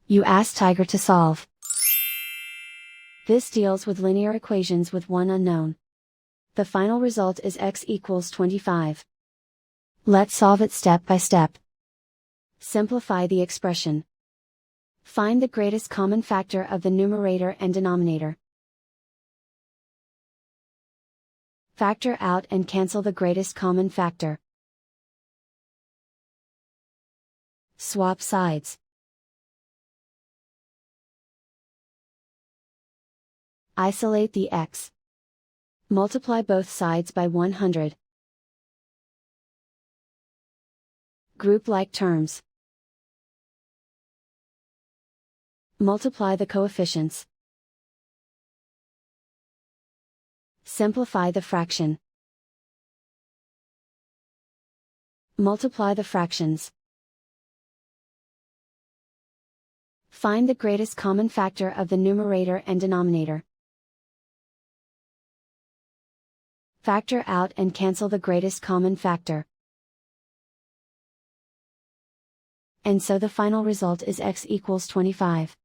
You ask Tiger to solve. This deals with linear equations with one unknown. The final result is x equals 25. Let's solve it step by step. Simplify the expression. Find the greatest common factor of the numerator and denominator. Factor out and cancel the greatest common factor. Swap sides. Isolate the x. Multiply both sides by 100. Group like terms. Multiply the coefficients. Simplify the fraction. Multiply the fractions. Find the greatest common factor of the numerator and denominator. Factor out and cancel the greatest common factor. And so the final result is x equals 25.